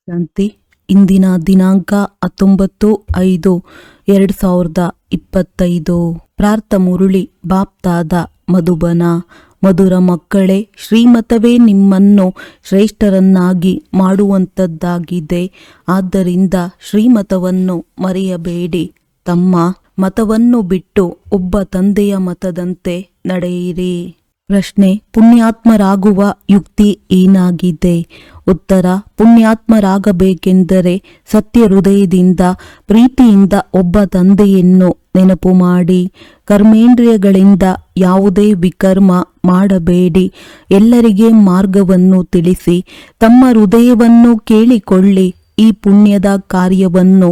ಶಾಂತಿ. ಇಂದಿನ ದಿನಾಂಕ 19/5/2025. ಪ್ರಾರ್ಥ ಮುರುಳಿ ಬಾಪ್ತಾದ ಮಧುಬನ. ಮಧುರ ಮಕ್ಕಳೇ, ಶ್ರೀಮತವೇ ನಿಮ್ಮನ್ನು ಶ್ರೇಷ್ಠರನ್ನಾಗಿ ಮಾಡುವಂಥದ್ದಾಗಿದೆ. ಆದ್ದರಿಂದ ಶ್ರೀಮತವನ್ನು ಮರೆಯಬೇಡಿ. ತಮ್ಮ ಮತವನ್ನು ಬಿಟ್ಟು ಒಬ್ಬ ತಂದೆಯ ಮತದಂತೆ ನಡೆಯಿರಿ. ಪ್ರಶ್ನೆ: ಪುಣ್ಯಾತ್ಮರಾಗುವ ಯುಕ್ತಿ ಏನಾಗಿದೆ? ಉತ್ತರ: ಪುಣ್ಯಾತ್ಮರಾಗಬೇಕೆಂದರೆ ಸತ್ಯ ಹೃದಯದಿಂದ ಪ್ರೀತಿಯಿಂದ ಒಬ್ಬ ತಂದೆಯನ್ನು ನೆನಪು ಮಾಡಿ. ಕರ್ಮೇಂದ್ರಿಯಗಳಿಂದ ಯಾವುದೇ ವಿಕರ್ಮ ಮಾಡಬೇಡಿ. ಎಲ್ಲರಿಗೆ ಮಾರ್ಗವನ್ನು ತಿಳಿಸಿ. ತಮ್ಮ ಹೃದಯವನ್ನು ಕೇಳಿಕೊಳ್ಳಿ. ಈ ಪುಣ್ಯದ ಕಾರ್ಯವನ್ನು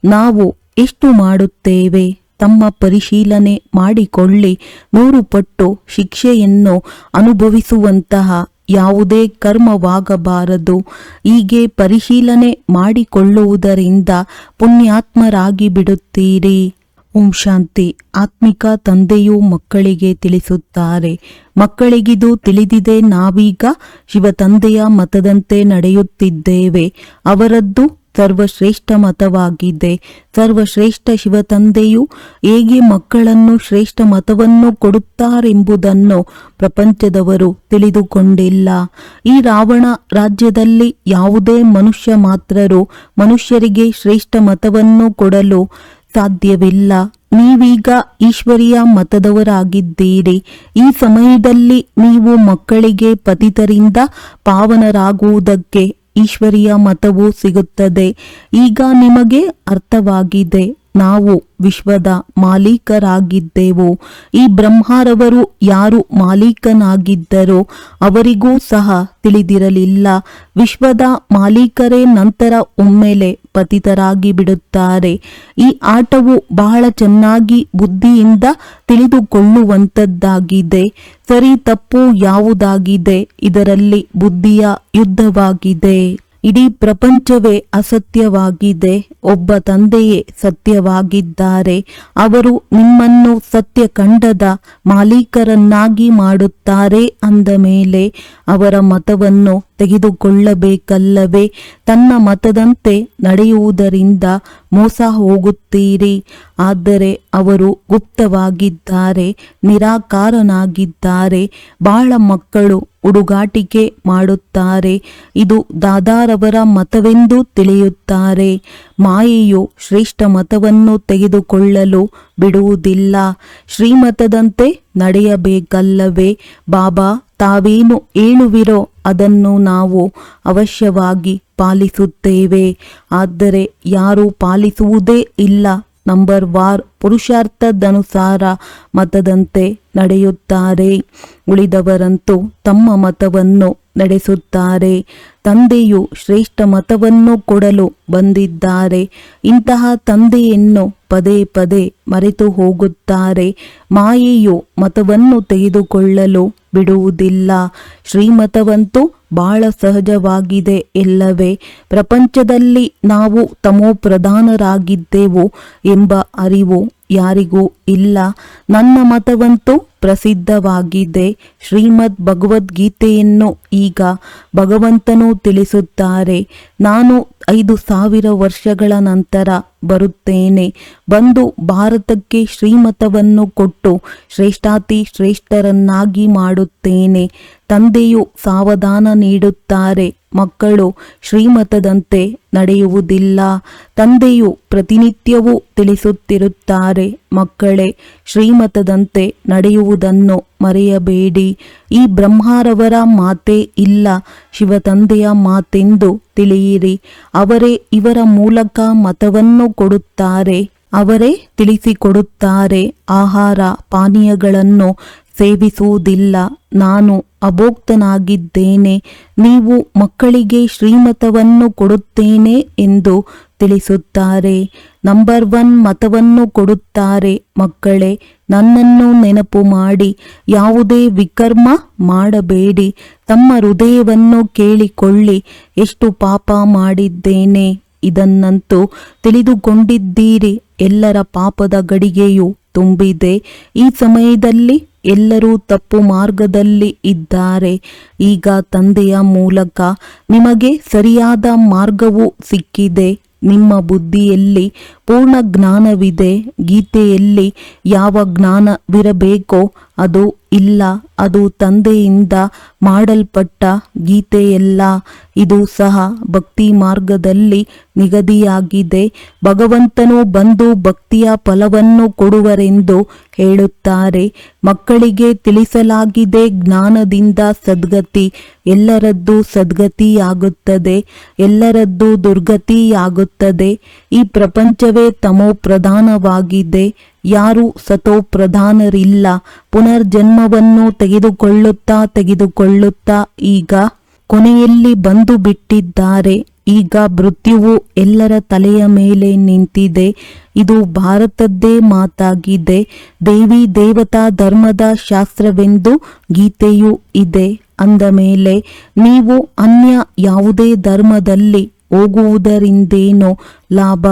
ನಾವು ಎಷ್ಟು ಮಾಡುತ್ತೇವೆ? ತಮ್ಮ ಪರಿಶೀಲನೆ ಮಾಡಿಕೊಳ್ಳಿ. 100 ಪಟ್ಟು ಶಿಕ್ಷೆಯನ್ನು ಅನುಭವಿಸುವಂತಹ ಯಾವುದೇ ಕರ್ಮವಾಗಬಾರದು. ಹೀಗೆ ಪರಿಶೀಲನೆ ಮಾಡಿಕೊಳ್ಳುವುದರಿಂದ ಪುಣ್ಯಾತ್ಮರಾಗಿ ಬಿಡುತ್ತೀರಿ. ಓಂ ಶಾಂತಿ. ಆತ್ಮಿಕ ತಂದೆಯು ಮಕ್ಕಳಿಗೆ ತಿಳಿಸುತ್ತಾರೆ, ಮಕ್ಕಳಿಗಿದು ತಿಳಿದಿದೆ. ನಾವೀಗ ಶಿವತಂದೆಯ ಮತದಂತೆ ನಡೆಯುತ್ತಿದ್ದೇವೆ. ಅವರದ್ದು ಸರ್ವಶ್ರೇಷ್ಠ ಮತವಾಗಿದೆ. ಸರ್ವಶ್ರೇಷ್ಠ ಶಿವತಂದೆಯು ಹೇಗೆ ಮಕ್ಕಳನ್ನು ಶ್ರೇಷ್ಠ ಮತವನ್ನು ಕೊಡುತ್ತಾರೆಂಬುದನ್ನು ಪ್ರಪಂಚದವರು ತಿಳಿದುಕೊಂಡಿಲ್ಲ. ಈ ರಾವಣ ರಾಜ್ಯದಲ್ಲಿ ಯಾವುದೇ ಮನುಷ್ಯ ಮಾತ್ರರು ಮನುಷ್ಯರಿಗೆ ಶ್ರೇಷ್ಠ ಮತವನ್ನು ಕೊಡಲು ಸಾಧ್ಯವಿಲ್ಲ. ನೀವೀಗ ಈಶ್ವರೀಯ ಮತದವರಾಗಿದ್ದೀರಿ. ಈ ಸಮಯದಲ್ಲಿ ನೀವು ಮಕ್ಕಳಿಗೆ ಪತಿತರಿಂದ ಪಾವನರಾಗುವುದಕ್ಕೆ ಈಶ್ವರೀಯ ಮತವು ಸಿಗುತ್ತದೆ. ಈಗ ನಿಮಗೆ ಅರ್ಥವಾಗಿದೆ, ನಾವು ವಿಶ್ವದ ಮಾಲೀಕರಾಗಿದ್ದೆವು. ಈ ಬ್ರಹ್ಮರವರು ಯಾರು ಮಾಲೀಕನಾಗಿದ್ದರೋ ಅವರಿಗೂ ಸಹ ತಿಳಿದಿರಲಿಲ್ಲ. ವಿಶ್ವದ ಮಾಲೀಕರೇ ನಂತರ ಒಮ್ಮೆಲೆ ಪತಿತರಾಗಿ ಬಿಡುತ್ತಾರೆ. ಈ ಆಟವು ಬಹಳ ಚೆನ್ನಾಗಿ ಬುದ್ಧಿಯಿಂದ ತಿಳಿದುಕೊಳ್ಳುವಂಥದ್ದಾಗಿದೆ. ಸರಿ ತಪ್ಪು ಯಾವುದಾಗಿದೆ? ಇದರಲ್ಲಿ ಬುದ್ಧಿಯ ಯುದ್ಧವಾಗಿದೆ. ಇಡೀ ಪ್ರಪಂಚವೇ ಅಸತ್ಯವಾಗಿದೆ. ಒಬ್ಬ ತಂದೆಯೇ ಸತ್ಯವಾಗಿದ್ದಾರೆ. ಅವರು ನಿಮ್ಮನ್ನು ಸತ್ಯಖಂಡದ ಮಾಲೀಕರನ್ನಾಗಿ ಮಾಡುತ್ತಾರೆ. ಅಂದ ಮೇಲೆ ಅವರ ಮತವನ್ನು ತೆಗೆದುಕೊಳ್ಳಬೇಕಲ್ಲವೇ? ತನ್ನ ಮತದಂತೆ ನಡೆಯುವುದರಿಂದ ಮೋಸ ಹೋಗುತ್ತೀರಿ. ಆದರೆ ಅವರು ಗುಪ್ತವಾಗಿದ್ದಾರೆ, ನಿರಾಕಾರನಾಗಿದ್ದಾರೆ. ಬಹಳ ಮಕ್ಕಳು ಹುಡುಗಾಟಿಕೆ ಮಾಡುತ್ತಾರೆ. ಇದು ದಾದಾರವರ ಮತವೆಂದು ತಿಳಿಯುತ್ತಾರೆ. ಮಾಯೆಯು ಶ್ರೇಷ್ಠ ಮತವನ್ನು ತೆಗೆದುಕೊಳ್ಳಲು ಬಿಡುವುದಿಲ್ಲ. ಶ್ರೀಮತದಂತೆ ನಡೆಯಬೇಕಲ್ಲವೇ? ಬಾಬಾ ತಾವೇನು ಹೇಳುವಿರೋ ಅದನ್ನು ನಾವು ಅವಶ್ಯವಾಗಿ ಪಾಲಿಸುತ್ತೇವೆ. ಆದರೆ ಯಾರೂ ಪಾಲಿಸುವುದೇ ಇಲ್ಲ. Number war ಪುರುಷಾರ್ಥದನುಸಾರ ಮತದಂತೆ ನಡೆಯುತ್ತಾರೆ. ಉಳಿದವರಂತೂ ತಮ್ಮ ಮತವನ್ನು ನಡೆಸುತ್ತಾರೆ. ತಂದೆಯು ಶ್ರೇಷ್ಠ ಮತವನ್ನು ಕೊಡಲು ಬಂದಿದ್ದಾರೆ. ಇಂತಹ ತಂದೆಯನ್ನು ಪದೇ ಪದೇ ಮರೆತು ಹೋಗುತ್ತಾರೆ. ಮಾಯೆಯು ಮತವನ್ನು ತೆಗೆದುಕೊಳ್ಳಲು ಬಿಡುವುದಿಲ್ಲ. ಶ್ರೀಮತವಂತೂ ಬಹಳ ಸಹಜವಾಗಿದೆ ಎಲ್ಲವೇ? ಪ್ರಪಂಚದಲ್ಲಿ ನಾವು ತಮೋಪ್ರಧಾನರಾಗಿದ್ದೆವು ಎಂಬ ಅರಿವು ಯಾರಿಗೂ ಇಲ್ಲ. ನನ್ನ ಮತವಂತೂ ಪ್ರಸಿದ್ಧವಾಗಿದೆ. ಶ್ರೀಮದ್ ಭಗವದ್ಗೀತೆಯನ್ನು ಈಗ ಭಗವಂತನು ತಿಳಿಸುತ್ತಾರೆ. ನಾನು 5000 ವರ್ಷಗಳ ನಂತರ ಬರುತ್ತೇನೆ. ಬಂದು ಭಾರತಕ್ಕೆ ಶ್ರೀಮತವನ್ನು ಕೊಟ್ಟು ಶ್ರೇಷ್ಠಾತಿ ಶ್ರೇಷ್ಠರನ್ನಾಗಿ ಮಾಡುತ್ತೇನೆ. ತಂದೆಯು ಸಾವಧಾನ ನೀಡುತ್ತಾರೆ, ಮಕ್ಕಳು ಶ್ರೀಮತದಂತೆ ನಡೆಯುವುದಿಲ್ಲ. ತಂದೆಯು ಪ್ರತಿನಿತ್ಯವೂ ತಿಳಿಸುತ್ತಿರುತ್ತಾರೆ, ಮಕ್ಕಳೇ ಶ್ರೀಮತದಂತೆ ನಡೆಯುವುದನ್ನು ಮರೆಯಬೇಡಿ. ಈ ಬ್ರಹ್ಮರವರ ಮಾತೇ ಇಲ್ಲ, ಶಿವತಂದೆಯ ಮಾತೆಂದು ತಿಳಿಯಿರಿ. ಅವರೇ ಇವರ ಮೂಲಕ ಮತವನ್ನು ಕೊಡುತ್ತಾರೆ. ಅವರೇ ತಿಳಿಸಿಕೊಡುತ್ತಾರೆ. ಆಹಾರ ಪಾನೀಯಗಳನ್ನು ಸೇವಿಸುವುದಿಲ್ಲ. ನಾನು ಅಭೋಕ್ತನಾಗಿದ್ದೇನೆ. ನೀವು ಮಕ್ಕಳಿಗೆ ಶ್ರೀಮತವನ್ನು ಕೊಡುತ್ತೇನೆ ಎಂದು ತಿಳಿಸುತ್ತಾರೆ. ನಂಬರ್ 1 ಮತವನ್ನು ಕೊಡುತ್ತಾರೆ. ಮಕ್ಕಳೇ, ನನ್ನನ್ನು ನೆನಪು ಮಾಡಿ. ಯಾವುದೇ ವಿಕರ್ಮ ಮಾಡಬೇಡಿ. ತಮ್ಮ ಹೃದಯವನ್ನು ಕೇಳಿಕೊಳ್ಳಿ. ಎಷ್ಟು ಪಾಪ ಮಾಡಿದ್ದೇನೆ? ಇದನ್ನಂತೂ ತಿಳಿದುಕೊಂಡಿದ್ದೀರಿ. ಎಲ್ಲರ ಪಾಪದ ಗಡಿಗೆಯು ತುಂಬಿದೆ. ಈ ಸಮಯದಲ್ಲಿ ಎಲ್ಲರೂ ತಪ್ಪು ಮಾರ್ಗದಲ್ಲಿ ಇದ್ದಾರೆ. ಈಗ ತಂದೆಯ ಮೂಲಕ ನಿಮಗೆ ಸರಿಯಾದ ಮಾರ್ಗವು ಸಿಕ್ಕಿದೆ. ನಿಮ್ಮ ಬುದ್ಧಿಯಲ್ಲಿ ಪೂರ್ಣ ಜ್ಞಾನವಿದೆ. ಗೀತೆಯಲ್ಲಿ ಯಾವ ಜ್ಞಾನವಿರಬೇಕೋ ಅದು ಇಲ್ಲ. ಅದು ತಂದೆಯಿಂದ ಮಾಡಲ್ಪಟ್ಟ ಗೀತೆಯಲ್ಲ. ಇದು ಸಹ ಭಕ್ತಿ ಮಾರ್ಗದಲ್ಲಿ ನಿಗದಿಯಾಗಿದೆ. ಭಗವಂತನು ಬಂದು ಭಕ್ತಿಯ ಫಲವನ್ನು ಕೊಡುವರೆಂದು ಹೇಳುತ್ತಾರೆ. ಮಕ್ಕಳಿಗೆ ತಿಳಿಸಲಾಗಿದೆ, ಜ್ಞಾನದಿಂದ ಸದ್ಗತಿ. ಎಲ್ಲರದ್ದು ಸದ್ಗತಿಯಾಗುತ್ತದೆ, ಎಲ್ಲರದ್ದು ದುರ್ಗತಿಯಾಗುತ್ತದೆ. ಈ ಪ್ರಪಂಚವೇ ತಮೋ ಪ್ರಧಾನವಾಗಿದೆ. ಯಾರು ಸತೋ ಪ್ರಧಾನರಿಲ್ಲ. ಪುನರ್ಜನ್ಮವನ್ನು ತೆಗೆದುಕೊಳ್ಳುತ್ತಾ ಈಗ ಕೊನೆಯಲ್ಲಿ ಬಂದು ಬಿಟ್ಟಿದ್ದಾರೆ. ಈಗ ಮೃತ್ಯುವು ಎಲ್ಲರ ತಲೆಯ ಮೇಲೆ ನಿಂತಿದೆ. ಇದು ಭಾರತದ್ದೇ ಮಾತಾಗಿದೆ. ದೇವಿ ದೇವತಾ ಧರ್ಮದ ಶಾಸ್ತ್ರವೆಂದು ಗೀತೆಯೂ ಇದೆ. ಅಂದ ಮೇಲೆ ನೀವು ಅನ್ಯ ಯಾವುದೇ ಧರ್ಮದಲ್ಲಿ ಹೋಗುವುದರಿಂದೇನೋ ಲಾಭ?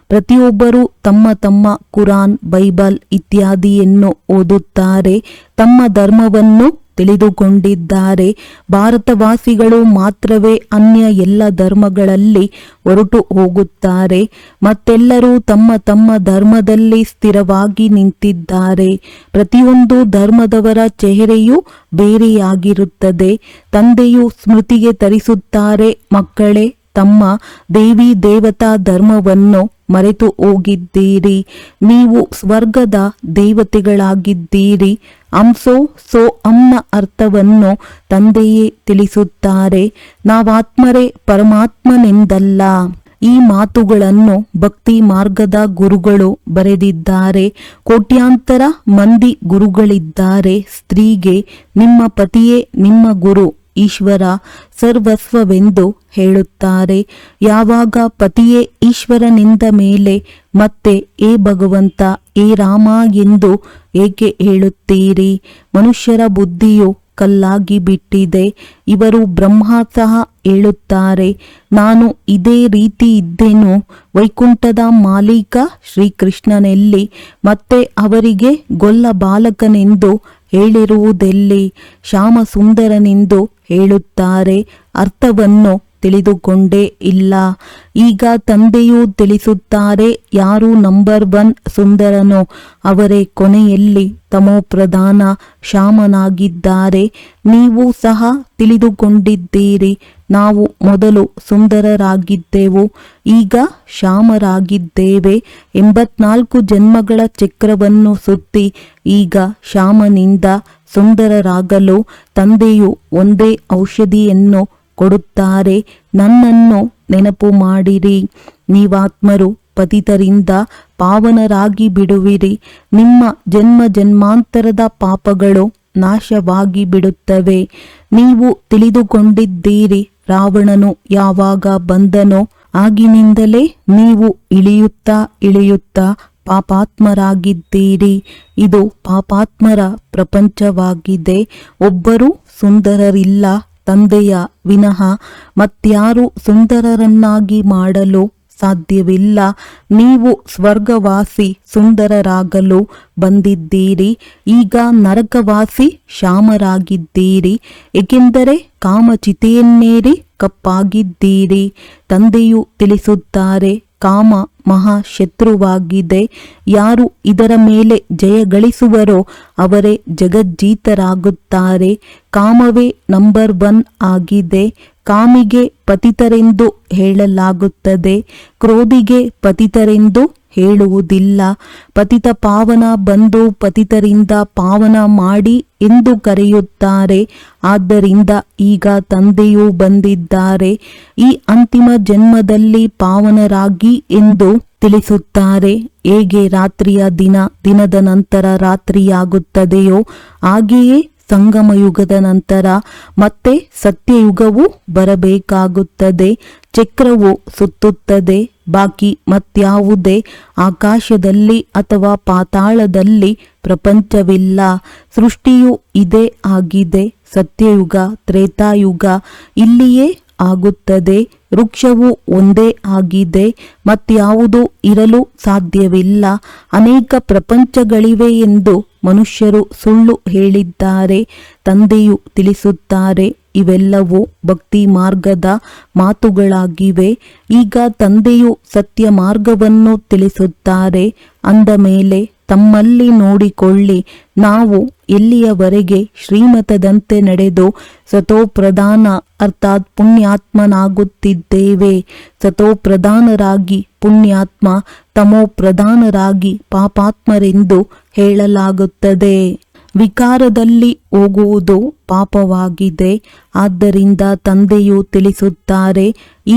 ಪ್ರತಿಯೊಬ್ಬರೂ ತಮ್ಮ ತಮ್ಮ ಕುರಾನ್, ಬೈಬಲ್ ಇತ್ಯಾದಿಯನ್ನು ಓದುತ್ತಾರೆ. ತಮ್ಮ ಧರ್ಮವನ್ನು ತಿಳಿದುಕೊಂಡಿದ್ದಾರೆ. ಭಾರತವಾಸಿಗಳು ಮಾತ್ರವೇ ಅನ್ಯ ಎಲ್ಲ ಧರ್ಮಗಳಲ್ಲಿ ಹೊರಟು ಹೋಗುತ್ತಾರೆ. ಮತ್ತೆಲ್ಲರೂ ತಮ್ಮ ತಮ್ಮ ಧರ್ಮದಲ್ಲಿ ಸ್ಥಿರವಾಗಿ ನಿಂತಿದ್ದಾರೆ. ಪ್ರತಿಯೊಂದು ಧರ್ಮದವರ ಚೆಹರೆಯೂ ಬೇರೆಯಾಗಿರುತ್ತದೆ. ತಂದೆಯು ಸ್ಮೃತಿಗೆ ತರಿಸುತ್ತಾರೆ, ಮಕ್ಕಳೇ, ತಮ್ಮ ದೇವಿ ದೇವತಾ ಧರ್ಮವನ್ನು ಮರೆತು ಹೋಗಿದ್ದೀರಿ. ನೀವು ಸ್ವರ್ಗದ ದೇವತೆಗಳಾಗಿದ್ದೀರಿ. ಅಂಸೋ ಸೋ ಅಂನ ಅರ್ಥವನ್ನು ತಂದೆಯೇ ತಿಳಿಸುತ್ತಾರೆ. ನಾವಾತ್ಮರೇ ಪರಮಾತ್ಮನೆಂದಲ್ಲ. ಈ ಮಾತುಗಳನ್ನು ಭಕ್ತಿ ಮಾರ್ಗದ ಗುರುಗಳು ಬರೆದಿದ್ದಾರೆ. ಕೋಟ್ಯಾಂತರ ಮಂದಿ ಗುರುಗಳಿದ್ದಾರೆ. ಸ್ತ್ರೀಗೆ ನಿಮ್ಮ ಪತಿಯೇ ನಿಮ್ಮ ಗುರು, ಈಶ್ವರ ಸರ್ವಸ್ವವೆಂದು ಹೇಳುತ್ತಾರೆ. ಯಾವಾಗ ಪತಿಯೇ ಈಶ್ವರನಿಂದ ಮೇಲೆ ಮತ್ತೆ ಏ ಭಗವಂತ, ಏ ರಾಮ ಎಂದು ಏಕೆ ಹೇಳುತ್ತೀರಿ? ಮನುಷ್ಯರ ಬುದ್ಧಿಯು ಕಲ್ಲಾಗಿ ಬಿಟ್ಟಿದೆ. ಇವರು ಬ್ರಹ್ಮ ಸಹ ಹೇಳುತ್ತಾರೆ, ನಾನು ಇದೇ ರೀತಿ ಇದ್ದೆನು. ವೈಕುಂಠದ ಮಾಲೀಕ ಶ್ರೀಕೃಷ್ಣನೆಲ್ಲಿ? ಮತ್ತೆ ಅವರಿಗೆ ಗೊಲ್ಲ ಬಾಲಕನೆಂದು ಹೇಳಿರುವುದೆಲ್ಲಿ? ಶ್ಯಾಮ ಸುಂದರನೆಂದು ಹೇಳುತ್ತಾರೆ. ಅರ್ಥವನ್ನು ತಿಳಿದುಕೊಂಡೇ ಇಲ್ಲ. ಈಗ ತಂದೆಯು ತಿಳಿಸುತ್ತಾರೆ, ಯಾರು ನಂಬರ್ 1 ಸುಂದರನೋ ಅವರೇ ಕೊನೆಯಲ್ಲಿ ತಮೋಪ್ರಧಾನ ಶ್ಯಾಮನಾಗಿದ್ದಾರೆ. ನೀವು ಸಹ ತಿಳಿದುಕೊಂಡಿದ್ದೀರಿ, ನಾವು ಮೊದಲು ಸುಂದರರಾಗಿದ್ದೆವು, ಈಗ ಶ್ಯಾಮರಾಗಿದ್ದೇವೆ. 84 ಜನ್ಮಗಳ ಚಕ್ರವನ್ನು ಸುತ್ತಿ ಈಗ ಶ್ಯಾಮನಿಂದ ಸುಂದರರಾಗಲು ತಂದೆಯು ಒಂದೇ ಔಷಧಿಯನ್ನು ಕೊಡುತ್ತಾರೆ. ನನ್ನನ್ನು ನೆನಪು ಮಾಡಿರಿ. ನೀವಾತ್ಮರು ಪತಿತರಿಂದ ಪಾವನರಾಗಿ ಬಿಡುವಿರಿ. ನಿಮ್ಮ ಜನ್ಮ ಜನ್ಮಾಂತರದ ಪಾಪಗಳು ನಾಶವಾಗಿ ಬಿಡುತ್ತವೆ. ನೀವು ತಿಳಿದುಕೊಂಡಿದ್ದೀರಿ, ರಾವಣನು ಯಾವಾಗ ಬಂದನೋ ಆಗಿನಿಂದಲೇ ನೀವು ಇಳಿಯುತ್ತಾ ಪಾಪಾತ್ಮರಾಗಿದ್ದೀರಿ. ಇದು ಪಾಪಾತ್ಮರ ಪ್ರಪಂಚವಾಗಿದೆ. ಒಬ್ಬರೂ ಸುಂದರರಿಲ್ಲ. ತಂದೆಯ ವಿನಃ ಮತ್ಯಾರು ಸುಂದರರನ್ನಾಗಿ ಮಾಡಲು ಸಾಧ್ಯವಿಲ್ಲ. ನೀವು ಸ್ವರ್ಗವಾಸಿ ಸುಂದರರಾಗಲು ಬಂದಿದ್ದೀರಿ. ಈಗ ನರಕವಾಸಿ ಶ್ಯಾಮರಾಗಿದ್ದೀರಿ, ಏಕೆಂದರೆ ಕಾಮಚಿತೆಯನ್ನೇರಿ ಕಪ್ಪಾಗಿದ್ದೀರಿ. ತಂದೆಯು ತಿಳಿಸುತ್ತಾರೆ, ಕಾಮ ಮಹಾಶತ್ರುವಾಗಿದೆ. ಯಾರು ಇದರ ಮೇಲೆ ಜಯ ಗಳಿಸುವರೋ ಅವರೇ ಜಗಜ್ಜೀತರಾಗುತ್ತಾರೆ. ಕಾಮವೇ ನಂಬರ್ 1 ಆಗಿದೆ. ಕಾಮಿಗೆ ಪತಿತರೆಂದು ಹೇಳಲಾಗುತ್ತದೆ, ಕ್ರೋಧಿಗೆ ಪತಿತರೆಂದು ಹೇಳುವುದಿಲ್ಲ. ಪತಿತ ಪಾವನ ಬಂದು ಪತಿತರಿಂದ ಪಾವನ ಮಾಡಿ ಎಂದು ಕರೆಯುತ್ತಾರೆ. ಆದ್ದರಿಂದ ಈಗ ತಂದೆಯೂ ಬಂದಿದ್ದಾರೆ. ಈ ಅಂತಿಮ ಜನ್ಮದಲ್ಲಿ ಪಾವನರಾಗಿ ಎಂದು ತಿಳಿಸುತ್ತಾರೆ. ಹೇಗೆ ರಾತ್ರಿಯ ದಿನದ ನಂತರ ರಾತ್ರಿಯಾಗುತ್ತದೆಯೋ ಹಾಗೆಯೇ ಸಂಗಮಯುಗದ ನಂತರ ಮತ್ತೆ ಸತ್ಯಯುಗವು ಬರಬೇಕಾಗುತ್ತದೆ. ಚಕ್ರವು ಸುತ್ತುತ್ತದೆ. ಬಾಕಿ ಮತ್ಯಾವುದೇ ಆಕಾಶದಲ್ಲಿ ಅಥವಾ ಪಾತಾಳದಲ್ಲಿ ಪ್ರಪಂಚವಿಲ್ಲ. ಸೃಷ್ಟಿಯು ಇದೇ ಆಗಿದೆ. ಸತ್ಯಯುಗ, ತ್ರೇತಾಯುಗ ಇಲ್ಲಿಯೇ ಆಗುತ್ತದೆ. ವೃಕ್ಷವು ಒಂದೇ ಆಗಿದೆ, ಮತ್ಯಾವುದೂ ಇರಲು ಸಾಧ್ಯವಿಲ್ಲ. ಅನೇಕ ಪ್ರಪಂಚಗಳಿವೆ ಎಂದು ಮನುಷ್ಯರು ಸುಳ್ಳು ಹೇಳಿದ್ದಾರೆ. ತಂದೆಯು ತಿಳಿಸುತ್ತಾರೆ, ಇವೆಲ್ಲವೂ ಭಕ್ತಿ ಮಾರ್ಗದ ಮಾತುಗಳಾಗಿವೆ. ಈಗ ತಂದೆಯು ಸತ್ಯ ಮಾರ್ಗವನ್ನು ತಿಳಿಸುತ್ತಾರೆ. ಅಂದ ಮೇಲೆ ತಮ್ಮಲ್ಲಿ ನೋಡಿಕೊಳ್ಳಿ, ನಾವು ಎಲ್ಲಿಯವರೆಗೆ ಶ್ರೀಮತದಂತೆ ನಡೆದು ಸತೋಪ್ರಧಾನ ಅರ್ಥಾತ್ ಪುಣ್ಯಾತ್ಮನಾಗುತ್ತಿದ್ದೇವೆ. ಸತೋಪ್ರಧಾನರಾಗಿ ಪುಣ್ಯಾತ್ಮ, ತಮೋಪ್ರಧಾನರಾಗಿ ಪಾಪಾತ್ಮರೆಂದು ಹೇಳಲಾಗುತ್ತದೆ. ವಿಕಾರದಲ್ಲಿ ಹೋಗುವುದು ಪಾಪವಾಗಿದೆ. ಆದ್ದರಿಂದ ತಂದೆಯು ತಿಳಿಸುತ್ತಾರೆ,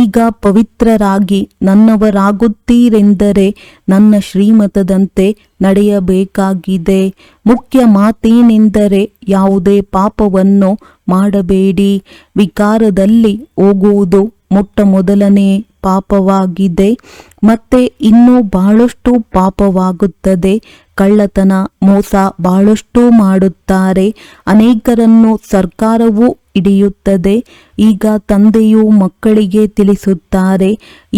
ಈಗ ಪವಿತ್ರರಾಗಿ ನನ್ನವರಾಗುತ್ತೀರೆಂದರೆ ನನ್ನ ಶ್ರೀಮತದಂತೆ ನಡೆಯಬೇಕಾಗಿದೆ. ಮುಖ್ಯ ಮಾತೇನೆಂದರೆ ಯಾವುದೇ ಪಾಪವನ್ನು ಮಾಡಬೇಡಿ. ವಿಕಾರದಲ್ಲಿ ಹೋಗುವುದು ಮೊಟ್ಟಮೊದಲನೇ ಪಾಪವಾಗಿದೆ. ಮತ್ತೆ ಇನ್ನೂ ಬಹಳಷ್ಟು ಪಾಪವಾಗುತ್ತದೆ. ಕಳ್ಳತನ, ಮೋಸ ಬಹಳಷ್ಟು ಮಾಡುತ್ತಾರೆ. ಅನೇಕರನ್ನು ಸರ್ಕಾರವು ಹಿಡಿಯುತ್ತದೆ. ಈಗ ತಂದೆಯು ಮಕ್ಕಳಿಗೆ ತಿಳಿಸುತ್ತಾರೆ,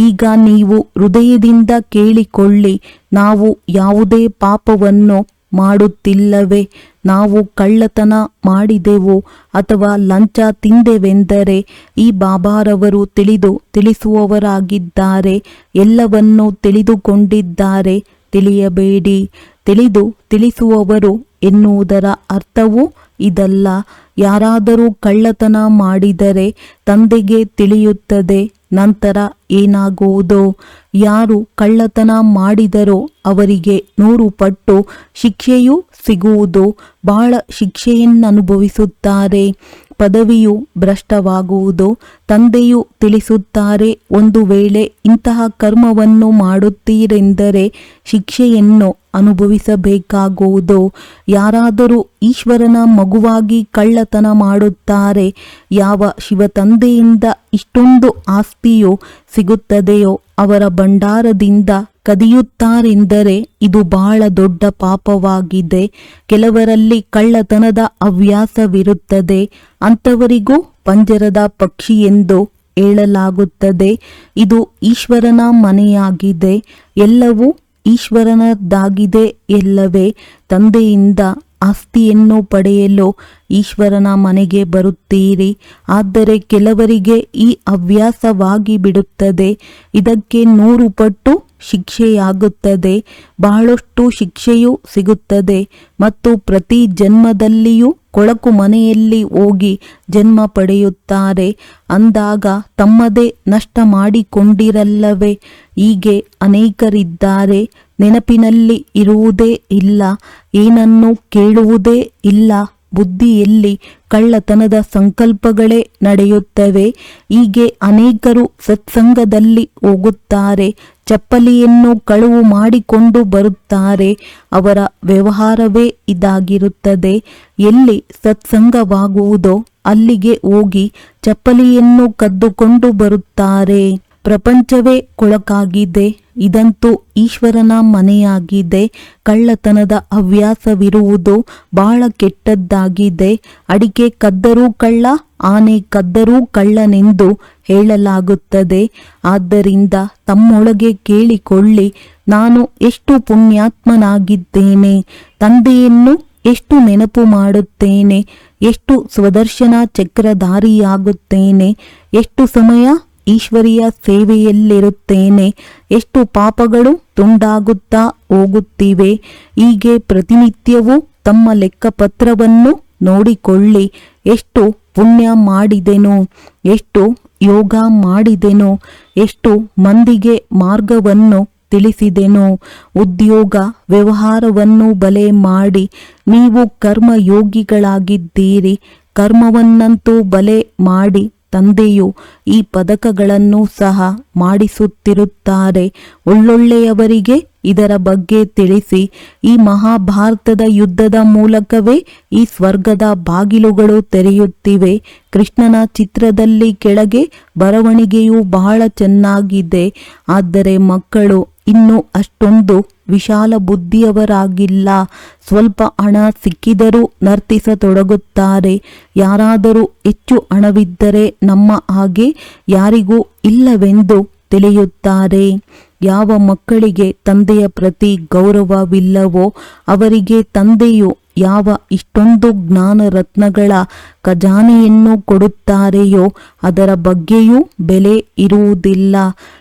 ಈಗ ನೀವು ಹೃದಯದಿಂದ ಕೇಳಿಕೊಳ್ಳಿ, ನಾವು ಯಾವುದೇ ಪಾಪವನ್ನು ಮಾಡುತ್ತಿಲ್ಲವೇ? ನಾವು ಕಳ್ಳತನ ಮಾಡಿದೆವು ಅಥವಾ ಲಂಚ ತಿಂದೆವೆಂದರೆ ಈ ಬಾಬಾರವರು ತಿಳಿಸುವವರಾಗಿದ್ದಾರೆ. ಎಲ್ಲವನ್ನೂ ತಿಳಿದುಕೊಂಡಿದ್ದಾರೆ. ತಿಳಿಯಬೇಡಿ. ತಿಳಿಸುವವರು ಎನ್ನುವುದರ ಅರ್ಥವು ಇದಲ್ಲ. ಯಾರಾದರೂ ಕಳ್ಳತನ ಮಾಡಿದರೆ ತಂದೆಗೆ ತಿಳಿಯುತ್ತದೆ, ನಂತರ ಏನಾಗುವುದು. ಯಾರು ಕಳ್ಳತನ ಮಾಡಿದರೋ ಅವರಿಗೆ 100 ಪಟ್ಟು ಶಿಕ್ಷೆಯೂ ಸಿಗುವುದು. ಬಹಳ ಶಿಕ್ಷೆಯನ್ನನುಭವಿಸುತ್ತಾರೆ. ಪದವಿಯು ಭ್ರಷ್ಟವಾಗುವುದು. ತಂದೆಯು ತಿಳಿಸುತ್ತಾರೆ, ಒಂದು ವೇಳೆ ಇಂತಹ ಕರ್ಮವನ್ನು ಮಾಡುತ್ತೀರೆಂದರೆ ಶಿಕ್ಷೆಯನ್ನು ಅನುಭವಿಸಬೇಕಾಗುವುದು. ಯಾರಾದರೂ ಈಶ್ವರನ ಮಗುವಾಗಿ ಕಳ್ಳತನ ಮಾಡುತ್ತಾರೆ, ಯಾವ ಶಿವತಂದೆಯಿಂದ ಇಷ್ಟೊಂದು ಆಸ್ತಿಯು ಸಿಗುತ್ತದೆಯೋ ಅವರ ಭಂಡಾರದಿಂದ ಕದಿಯುತ್ತಾರೆಂದರೆ ಇದು ಬಹಳ ದೊಡ್ಡ ಪಾಪವಾಗಿದೆ. ಕೆಲವರಲ್ಲಿ ಕಳ್ಳತನದ ಹವ್ಯಾಸವಿರುತ್ತದೆ. ಅಂಥವರಿಗೂ ಪಂಜರದ ಪಕ್ಷಿ ಎಂದು ಹೇಳಲಾಗುತ್ತದೆ. ಇದು ಈಶ್ವರನ ಮನೆಯಾಗಿದೆ. ಎಲ್ಲವೂ ಈಶ್ವರನದ್ದಾಗಿದೆ ಎಲ್ಲವೇ. ತಂದೆಯಿಂದ ಆಸ್ತಿಯನ್ನು ಪಡೆಯಲು ಈಶ್ವರನ ಮನೆಗೆ ಬರುತ್ತೀರಿ. ಆದರೆ ಕೆಲವರಿಗೆ ಈ ಹವ್ಯಾಸವಾಗಿ ಬಿಡುತ್ತದೆ. ಇದಕ್ಕೆ 100 ಪಟ್ಟು ಶಿಕ್ಷೆಯಾಗುತ್ತದೆ. ಬಹಳಷ್ಟು ಶಿಕ್ಷೆಯೂ ಸಿಗುತ್ತದೆ ಮತ್ತು ಪ್ರತಿ ಜನ್ಮದಲ್ಲಿಯೂ ಕೊಳಕು ಮನೆಯಲ್ಲಿ ಹೋಗಿ ಜನ್ಮ ಪಡೆಯುತ್ತಾರೆ. ಅಂದಾಗ ತಮ್ಮದೇ ನಷ್ಟ ಮಾಡಿಕೊಂಡಿರಲ್ಲವೇ? ಹೀಗೆ ಅನೇಕರಿದ್ದಾರೆ. ನೆನಪಿನಲ್ಲಿ ಇರುವುದೇ ಇಲ್ಲ, ಏನನ್ನೂ ಕೇಳುವುದೇ ಇಲ್ಲ. ಬುದ್ಧಿಯಲ್ಲಿ ಕಳ್ಳತನದ ಸಂಕಲ್ಪಗಳೇ ನಡೆಯುತ್ತವೆ. ಹೀಗೆ ಅನೇಕರು ಸತ್ಸಂಗದಲ್ಲಿ ಹೋಗುತ್ತಾರೆ, ಚಪ್ಪಲಿಯನ್ನು ಕಳುವು ಮಾಡಿಕೊಂಡು ಬರುತ್ತಾರೆ. ಅವರ ವ್ಯವಹಾರವೇ ಇದಾಗಿರುತ್ತದೆ. ಎಲ್ಲಿ ಸತ್ಸಂಗವಾಗುವುದೋ ಅಲ್ಲಿಗೆ ಹೋಗಿ ಚಪ್ಪಲಿಯನ್ನು ಕದ್ದುಕೊಂಡು ಬರುತ್ತಾರೆ. ಪ್ರಪಂಚವೇ ಕೊಳಕಾಗಿದೆ. ಇದಂತೂ ಈಶ್ವರನ ಮನೆಯಾಗಿದೆ. ಕಳ್ಳತನದ ಹವ್ಯಾಸವಿರುವುದು ಬಹಳ ಕೆಟ್ಟದ್ದಾಗಿದೆ. ಅಡಿಕೆ ಕದ್ದರೂ ಕಳ್ಳ, ಆನೆ ಕದ್ದರೂ ಕಳ್ಳನೆಂದು ಹೇಳಲಾಗುತ್ತದೆ. ಆದ್ದರಿಂದ ತಮ್ಮೊಳಗೆ ಕೇಳಿಕೊಳ್ಳಿ, ನಾನು ಎಷ್ಟು ಪುಣ್ಯಾತ್ಮನಾಗಿದ್ದೇನೆ. ತಂದೆಯನ್ನು ಎಷ್ಟು ನೆನಪು ಮಾಡುತ್ತೇನೆ. ಎಷ್ಟು ಸ್ವದರ್ಶನ ಚಕ್ರಧಾರಿಯಾಗುತ್ತೇನೆ. ಎಷ್ಟು ಸಮಯ ಈಶ್ವರಿಯ ಸೇವೆಯಲ್ಲಿರುತ್ತೇನೆ. ಎಷ್ಟು ಪಾಪಗಳು ತುಂಡಾಗುತ್ತಾ ಹೋಗುತ್ತಿವೆ. ಹೀಗೆ ಪ್ರತಿನಿತ್ಯವೂ ತಮ್ಮ ಲೆಕ್ಕಪತ್ರವನ್ನು ನೋಡಿಕೊಳ್ಳಿ. ಎಷ್ಟು ಪುಣ್ಯ ಮಾಡಿದೆನು, ಎಷ್ಟು ಯೋಗ ಮಾಡಿದೆನು, ಎಷ್ಟು ಮಂದಿಗೆ ಮಾರ್ಗವನ್ನು ತಿಳಿಸಿದೆನು. ಉದ್ಯೋಗ ವ್ಯವಹಾರವನ್ನು ಬಲೆ ಮಾಡಿ ನೀವು ಕರ್ಮಯೋಗಿಗಳಾಗಿದ್ದೀರಿ. ಕರ್ಮವನ್ನಂತೂ ಬಲೆ ಮಾಡಿ ತಂದೆಯು ಈ ಪದಕಗಳನ್ನು ಸಹ ಮಾಡಿಸುತ್ತಿರುತ್ತಾರೆ. ಒಳ್ಳೊಳ್ಳೆಯವರಿಗೆ ಇದರ ಬಗ್ಗೆ ತಿಳಿಸಿ. ಈ ಮಹಾಭಾರತದ ಯುದ್ಧದ ಮೂಲಕವೇ ಈ ಸ್ವರ್ಗದ ಬಾಗಿಲುಗಳು ತೆರೆಯುತ್ತಿವೆ. ಕೃಷ್ಣನ ಚಿತ್ರದಲ್ಲಿ ಕೆಳಗೆ ಬರವಣಿಗೆಯು ಬಹಳ ಚೆನ್ನಾಗಿದೆ. ಆದರೆ ಮಕ್ಕಳು ಇನ್ನೂ ಅಷ್ಟೊಂದು ವಿಶಾಲ ಬುದ್ಧಿಯವರಾಗಿಲ್ಲ. ಸ್ವಲ್ಪ ಹಣ ಸಿಕ್ಕಿದರೂ ನರ್ತಿಸತೊಡಗುತ್ತಾರೆ. ಯಾರಾದರೂ ಹೆಚ್ಚು ಹಣವಿದ್ದರೆ ನಮ್ಮ ಹಾಗೆ ಯಾರಿಗೂ ಇಲ್ಲವೆಂದು ತಿಳಿಯುತ್ತಾರೆ. ಯಾವ ಮಕ್ಕಳಿಗೆ ತಂದೆಯ ಪ್ರತಿ ಗೌರವವಿಲ್ಲವೋ ಅವರಿಗೆ ತಂದೆಯು ಯಾವ ಇಷ್ಟೊಂದು ಜ್ಞಾನ ರತ್ನಗಳ ಖಜಾನೆಯನ್ನು ಕೊಡುತ್ತಾರೆಯೋ ಅದರ ಬಗ್ಗೆಯೂ ಬೆಲೆ ಇರುವುದಿಲ್ಲ.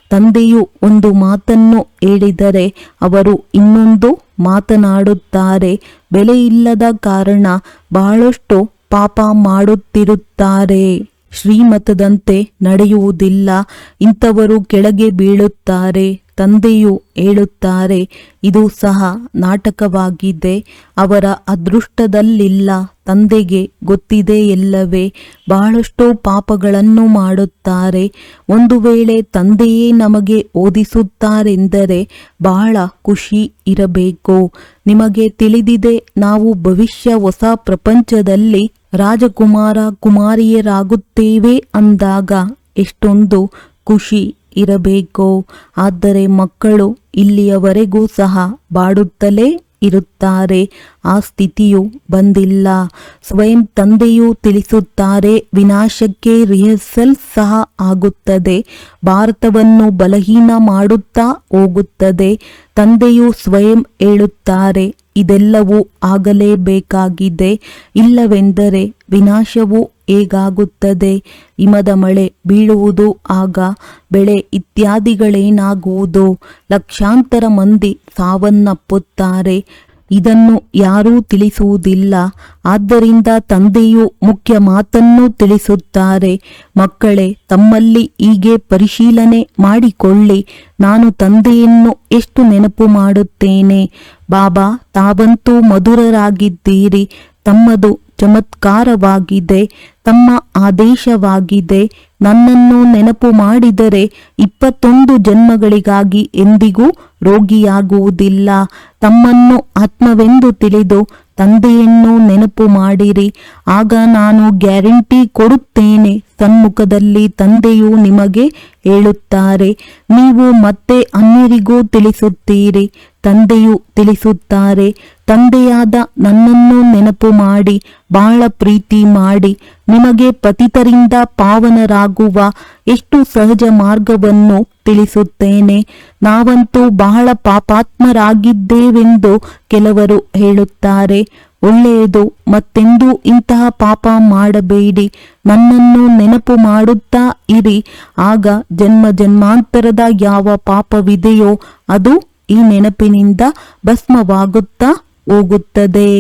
ತಂದೆಯು ಒಂದು ಮಾತನ್ನು ಹೇಳಿದರೆ ಅವರು ಇನ್ನೊಂದು ಮಾತನಾಡುತ್ತಾರೆ. ಬೆಲೆಯಿಲ್ಲದ ಕಾರಣ ಬಹಳಷ್ಟು ಪಾಪ ಮಾಡುತ್ತಿರುತ್ತಾರೆ. ಶ್ರೀಮತದಂತೆ ನಡೆಯುವುದಿಲ್ಲ. ಇಂಥವರು ಕೆಳಗೆ ಬೀಳುತ್ತಾರೆ. ತಂದೆಯು ಹೇಳುತ್ತಾರೆ, ಇದು ಸಹ ನಾಟಕವಾಗಿದೆ. ಅವರ ಅದೃಷ್ಟದಲ್ಲಿಲ್ಲ. ತಂದೆಗೆ ಗೊತ್ತಿದೆ ಎಲ್ಲವೇ. ಬಹಳಷ್ಟು ಪಾಪಗಳನ್ನು ಮಾಡುತ್ತಾರೆ. ಒಂದು ವೇಳೆ ತಂದೆಯೇ ನಮಗೆ ಓದಿಸುತ್ತಾರೆಂದರೆ ಬಹಳ ಖುಷಿ ಇರಬೇಕು. ನಿಮಗೆ ತಿಳಿದಿದೆ, ನಾವು ಭವಿಷ್ಯ ಹೊಸ ಪ್ರಪಂಚದಲ್ಲಿ ರಾಜಕುಮಾರ ಕುಮಾರಿಯರಾಗುತ್ತೇವೆ ಅಂದಾಗ ಎಷ್ಟೊಂದು ಖುಷಿ ಇರಬೇಕು. ಆದರೆ ಮಕ್ಕಳು ಇಲ್ಲಿಯವರೆಗೂ ಸಹ ಬಾಡುತ್ತಲೇ ಇರುತ್ತಾರೆ. ಆ ಸ್ಥಿತಿಯು ಬಂದಿಲ್ಲ. ಸ್ವಯಂ ತಂದೆಯು ತಿಳಿಸುತ್ತಾರೆ, ವಿನಾಶಕ್ಕೆ ರಿಹರ್ಸಲ್ ಸಹ ಆಗುತ್ತದೆ. ಭಾರತವನ್ನು ಬಲಹೀನ ಮಾಡುತ್ತಾ ಹೋಗುತ್ತದೆ. ತಂದೆಯು ಸ್ವಯಂ ಹೇಳುತ್ತಾರೆ, ಇದೆಲ್ಲವೂ ಆಗಲೇಬೇಕಾಗಿದೆ. ಇಲ್ಲವೆಂದರೆ ವಿನಾಶವು ಹೇಗಾಗುತ್ತದೆ? ಹಿಮದ ಮಳೆ ಬೀಳುವುದು, ಆಗ ಬೆಳೆ ಇತ್ಯಾದಿಗಳೇನಾಗುವುದು? ಲಕ್ಷಾಂತರ ಮಂದಿ ಸಾವನ್ನಪ್ಪುತ್ತಾರೆ. ಇದನ್ನು ಯಾರೂ ತಿಳಿಸುವುದಿಲ್ಲ. ಆದ್ದರಿಂದ ತಂದೆಯು ಮುಖ್ಯ ಮಾತನ್ನು ತಿಳಿಸುತ್ತಾರೆ. ಮಕ್ಕಳೇ, ತಮ್ಮಲ್ಲಿ ಹೀಗೆ ಪರಿಶೀಲನೆ ಮಾಡಿಕೊಳ್ಳಿ. ನಾನು ತಂದೆಯನ್ನು ಎಷ್ಟು ನೆನಪು ಮಾಡುತ್ತೇನೆ. ಬಾಬಾ, ತಾವಂತೂ ಮಧುರರಾಗಿದ್ದೀರಿ. ತಮ್ಮದು ಚಮತ್ಕಾರವಾಗಿದೆ. ತಮ್ಮ ಆದೇಶವಾಗಿದೆ. ನನ್ನನ್ನು ನೆನಪು ಮಾಡಿದರೆ 21 ಜನ್ಮಗಳಿಗಾಗಿ ಎಂದಿಗೂ ರೋಗಿಯಾಗುವುದಿಲ್ಲ. ತಮ್ಮನ್ನು ಆತ್ಮವೆಂದು ತಿಳಿದು ತಂದೆಯನ್ನು ನೆನಪು ಮಾಡಿರಿ. ಆಗ ನಾನು ಗ್ಯಾರಂಟಿ ಕೊಡುತ್ತೇನೆ. ಸನ್ಮುಖದಲ್ಲಿ ತಂದೆಯು ನಿಮಗೆ ಹೇಳುತ್ತಾರೆ, ನೀವು ಮತ್ತೆ ಅನ್ಯರಿಗೂ ತಿಳಿಸುತ್ತೀರಿ. ತಂದೆಯು ತಿಳಿಸುತ್ತಾರೆ, ತಂದೆಯಾದ ನನ್ನನ್ನು ನೆನಪು ಮಾಡಿ, ಬಹಳ ಪ್ರೀತಿ ಮಾಡಿ. ನಿಮಗೆ ಪತಿತರಿಂದ ಪಾವನರಾಗುವ ಎಷ್ಟು ಸಹಜ ಮಾರ್ಗವನ್ನು ತಿಳಿಸುತ್ತೇನೆ. ನಾವಂತೂ ಬಹಳ ಪಾಪಾತ್ಮರಾಗಿದ್ದೇವೆಂದು ಕೆಲವರು ಹೇಳುತ್ತಾರೆ. ಒಳ್ಳೆಯದು, ಮತ್ತೆಂದೂ ಇಂತಹ ಪಾಪ ಮಾಡಬೇಡಿ. ನನ್ನನ್ನು ನೆನಪು ಮಾಡುತ್ತಾ ಇರಿ. ಆಗ ಜನ್ಮ ಜನ್ಮಾಂತರದ ಯಾವ ಪಾಪವಿದೆಯೋ ಅದು ಈ ನೆನಪಿನಿಂದ ಭಸ್ಮವಾಗುತ್ತಾ ಹೋಗುತ್ತದೆ.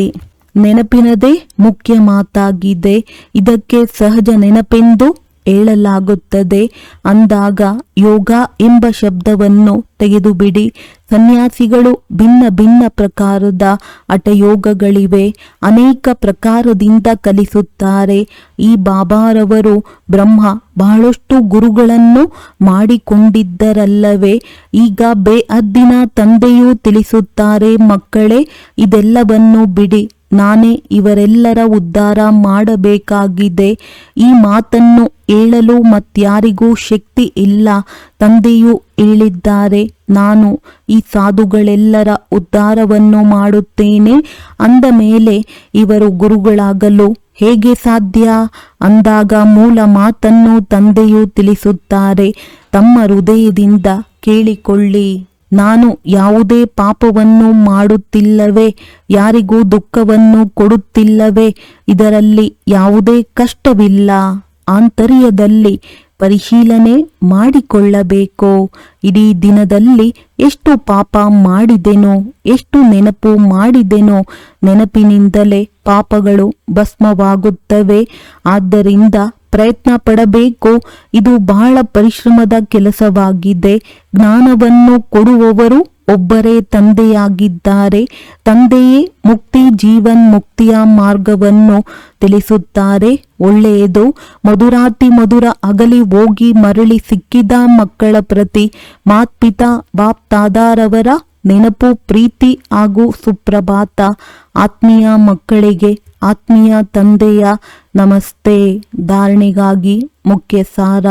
ನೆನಪಿನದೇ ಮುಖ್ಯ ಮಾತಾಗಿದೆ. ಇದಕ್ಕೆ ಸಹಜ ನೆನಪೆಂದು ಹೇಳಲಾಗುತ್ತದೆ. ಅಂದಾಗ ಯೋಗ ಎಂಬ ಶಬ್ದವನ್ನು ತೆಗೆದುಬಿಡಿ. ಸನ್ಯಾಸಿಗಳು ಭಿನ್ನ ಭಿನ್ನ ಪ್ರಕಾರದ ಹಠಯೋಗಗಳಿವೆ. ಅನೇಕ ಪ್ರಕಾರದಿಂದ ಕಲಿಸುತ್ತಾರೆ. ಈ ಬಾಬಾರವರು ಬ್ರಹ್ಮ ಬಹಳಷ್ಟು ಗುರುಗಳನ್ನು ಮಾಡಿಕೊಂಡಿದ್ದರಲ್ಲವೇ. ಈಗ ಬೇಅದ್ದಿನ ತಂದೆಯೂ ತಿಳಿಸುತ್ತಾರೆ, ಮಕ್ಕಳೇ, ಇದೆಲ್ಲವನ್ನು ಬಿಡಿ. ನಾನೇ ಇವರೆಲ್ಲರ ಉದ್ಧಾರ ಮಾಡಬೇಕಾಗಿದೆ. ಈ ಮಾತನ್ನು ಹೇಳಲು ಮತ್ಯಾರಿಗೂ ಶಕ್ತಿ ಇಲ್ಲ. ತಂದೆಯು ಹೇಳಿದ್ದಾರೆ, ನಾನು ಈ ಸಾಧುಗಳೆಲ್ಲರ ಉದ್ಧಾರವನ್ನು ಮಾಡುತ್ತೇನೆ. ಅಂದ ಮೇಲೆ ಇವರು ಗುರುಗಳಾಗಲು ಹೇಗೆ ಸಾಧ್ಯ? ಅಂದಾಗ ಮೂಲ ಮಾತನ್ನು ತಂದೆಯು ತಿಳಿಸುತ್ತಾರೆ. ತಮ್ಮ ಹೃದಯದಿಂದ ಕೇಳಿಕೊಳ್ಳಿ. ನಾನು ಯಾವುದೇ ಪಾಪವನ್ನು ಮಾಡುತ್ತಿಲ್ಲವೇ? ಯಾರಿಗೂ ದುಃಖವನ್ನು ಕೊಡುತ್ತಿಲ್ಲವೇ? ಇದರಲ್ಲಿ ಯಾವುದೇ ಕಷ್ಟವಿಲ್ಲ. ಆಂತರ್ಯದಲ್ಲಿ ಪರಿಶೀಲನೆ ಮಾಡಿಕೊಳ್ಳಬೇಕು. ಇಡೀ ದಿನದಲ್ಲಿ ಎಷ್ಟು ಪಾಪ ಮಾಡಿದೆನೋ, ಎಷ್ಟು ನೆನಪು ಮಾಡಿದೆನೋ. ನೆನಪಿನಿಂದಲೇ ಪಾಪಗಳು ಭಸ್ಮವಾಗುತ್ತವೆ. ಆದ್ದರಿಂದ ಪ್ರಯತ್ನ ಪಡಬೇಕು. ಇದು ಬಹಳ ಪರಿಶ್ರಮದ ಕೆಲಸವಾಗಿದೆ. ಜ್ಞಾನವನ್ನು ಕೊಡುವವರು ಒಬ್ಬರೇ ತಂದೆಯಾಗಿದ್ದಾರೆ. ತಂದೆಯೇ ಮುಕ್ತಿ ಜೀವನ್ ಮುಕ್ತಿಯ ಮಾರ್ಗವನ್ನು ತಿಳಿಸುತ್ತಾರೆ. ಒಳ್ಳೆಯದು. ಮಧುರಾತಿ ಮಧುರ ಅಗಲಿ ಹೋಗಿ ಮರಳಿ ಸಿಕ್ಕಿದ ಮಕ್ಕಳ ಪ್ರತಿ ಮಾತ್ಪಿತಾ ಬಾಪ್ ತಾದಾರವರ ನೆನಪು, ಪ್ರೀತಿ ಹಾಗೂ ಸುಪ್ರಭಾತ. ಆತ್ಮೀಯ ಮಕ್ಕಳಿಗೆ ಆತ್ಮೀಯ ತಂದೆಯ ನಮಸ್ತೆ. ಧಾರಣೆಗಾಗಿ ಮುಖ್ಯ ಸಾರ.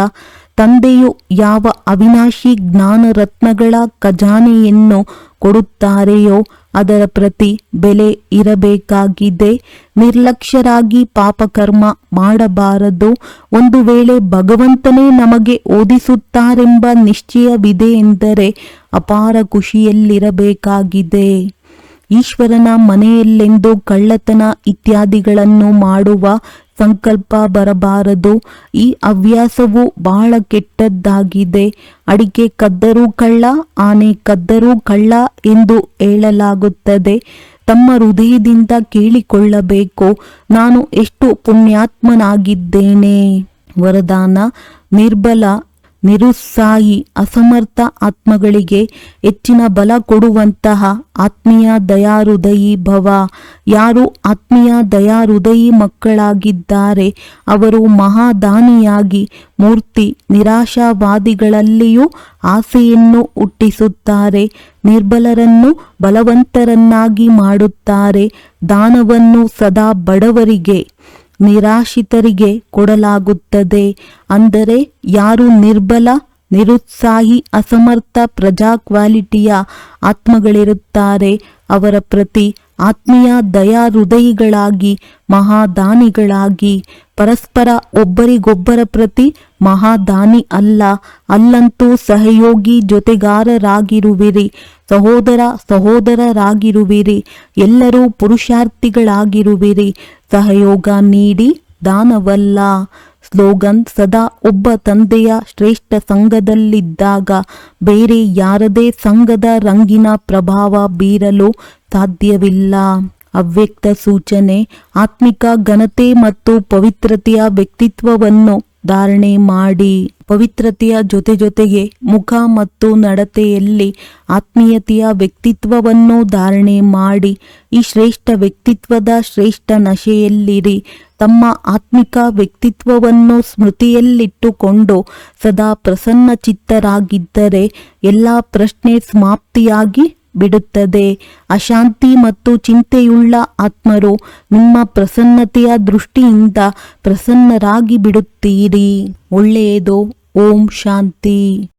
ತಂದೆಯು ಯಾವ ಅವಿನಾಶಿ ಜ್ಞಾನ ರತ್ನಗಳ ಖಜಾನೆಯನ್ನು ಕೊಡುತ್ತಾರೆಯೋ ಅದರ ಪ್ರತಿ ಬೆಲೆ ಇರಬೇಕಾಗಿದೆ. ನಿರ್ಲಕ್ಷ್ಯರಾಗಿ ಪಾಪಕರ್ಮ ಮಾಡಬಾರದು. ಒಂದು ವೇಳೆ ಭಗವಂತನೇ ನಮಗೆ ಓದಿಸುತ್ತಾರೆಂಬ ನಿಶ್ಚಯವಿದೆ ಎಂದರೆ ಅಪಾರ ಖುಷಿಯಲ್ಲಿರಬೇಕಾಗಿದೆ. ಈಶ್ವರನ ಮನೆಯಲ್ಲೆಂದು ಕಳ್ಳತನ ಇತ್ಯಾದಿಗಳನ್ನು ಮಾಡುವ ಸಂಕಲ್ಪ ಬರಬಾರದು. ಈ ಹವ್ಯಾಸವು ಬಹಳ ಕೆಟ್ಟದ್ದಾಗಿದೆ. ಅಡಿಕೆ ಕದ್ದರೂ ಕಳ್ಳ, ಆನೆ ಕದ್ದರೂ ಕಳ್ಳ ಎಂದು ಹೇಳಲಾಗುತ್ತದೆ. ತಮ್ಮ ಹೃದಯದಿಂದ ಕೇಳಿಕೊಳ್ಳಬೇಕು, ನಾನು ಎಷ್ಟು ಪುಣ್ಯಾತ್ಮನಾಗಿದ್ದೇನೆ. ವರದಾನ: ನಿರ್ಬಲ, ನಿರುತ್ಸಾಹಿ, ಅಸಮರ್ಥ ಆತ್ಮಗಳಿಗೆ ಹೆಚ್ಚಿನ ಬಲ ಕೊಡುವಂತಹ ಆತ್ಮೀಯ ದಯಾಹೃದಯಿ ಭವ. ಯಾರು ಆತ್ಮೀಯ ದಯಾಹೃದಯಿ ಮಕ್ಕಳಾಗಿದ್ದಾರೆ ಅವರು ಮಹಾದಾನಿಯಾಗಿ ಮೂರ್ತಿ ನಿರಾಶಾವಾದಿಗಳಲ್ಲಿಯೂ ಆಸೆಯನ್ನು ಹುಟ್ಟಿಸುತ್ತಾರೆ. ನಿರ್ಬಲರನ್ನು ಬಲವಂತರನ್ನಾಗಿ ಮಾಡುತ್ತಾರೆ. ದಾನವನ್ನು ಸದಾ ಬಡವರಿಗೆ, ನಿರಾಶ್ರಿತರಿಗೆ ಕೊಡಲಾಗುತ್ತದೆ. ಅಂದರೆ ಯಾರು ನಿರ್ಬಲ, ನಿರುತ್ಸಾಹಿ, ಅಸಮರ್ಥ, ಪ್ರಜಾ ಕ್ವಾಲಿಟಿಯ ಆತ್ಮಗಳಿರುತ್ತಾರೆ ಅವರ ಪ್ರತಿ ಆತ್ಮೀಯ ದಯಾ ಹೃದಯಿಗಳಾಗಿ, ಮಹಾದಾನಿಗಳಾಗಿ, ಪರಸ್ಪರ ಒಬ್ಬರಿಗೊಬ್ಬರ ಪ್ರತಿ ಮಹಾದಾನಿ ಅಲ್ಲಂತೂ ಸಹಯೋಗಿ ಜೊತೆಗಾರರಾಗಿರುವಿರಿ, ಸಹೋದರರಾಗಿರುವಿರಿ, ಎಲ್ಲರೂ ಪುರುಷಾರ್ಥಿಗಳಾಗಿರುವಿರಿ. ಸಹಯೋಗ ನೀಡಿ ದಾನವಲ್ಲ. ಸ್ಲೋಗನ್: ಸದಾ ಒಬ್ಬ ತಂದೆಯ ಶ್ರೇಷ್ಠ ಸಂಘದಲ್ಲಿದ್ದಾಗ ಬೇರೆ ಯಾರದೇ ಸಂಘದ ರಂಗಿನ ಪ್ರಭಾವ ಬೀರಲು ಸಾಧ್ಯವಿಲ್ಲ. ಅವ್ಯಕ್ತ ಸೂಚನೆ: ಆತ್ಮಿಕ ಘನತೆ ಮತ್ತು ಪವಿತ್ರತೆಯ ವ್ಯಕ್ತಿತ್ವವನ್ನು ಧಾರಣೆ ಮಾಡಿ. ಪವಿತ್ರತೆಯ ಜೊತೆಗೆ ಮುಖ ಮತ್ತು ನಡತೆಯಲ್ಲಿ ಆತ್ಮೀಯತೆಯ ವ್ಯಕ್ತಿತ್ವವನ್ನು ಧಾರಣೆ ಮಾಡಿ. ಈ ಶ್ರೇಷ್ಠ ವ್ಯಕ್ತಿತ್ವದ ಶ್ರೇಷ್ಠ ನಶೆಯಲ್ಲಿರಿ. ತಮ್ಮ ಆತ್ಮಿಕ ವ್ಯಕ್ತಿತ್ವವನ್ನು ಸ್ಮೃತಿಯಲ್ಲಿಟ್ಟುಕೊಂಡು ಸದಾ ಪ್ರಸನ್ನ ಚಿತ್ತರಾಗಿದ್ದರೆ ಎಲ್ಲ ಪ್ರಶ್ನೆ ಸಮಾಪ್ತಿಯಾಗಿ ಬಿಡುತ್ತದೆ. ಅಶಾಂತಿ ಮತ್ತು ಚಿಂತೆಯುಳ್ಳ ಆತ್ಮರು ನಿಮ್ಮ ಪ್ರಸನ್ನತೆಯ ದೃಷ್ಟಿಯಿಂದ ಪ್ರಸನ್ನರಾಗಿ ಬಿಡುತ್ತೀರಿ. ಒಳ್ಳೆಯದು. ಓಂ ಶಾಂತಿ.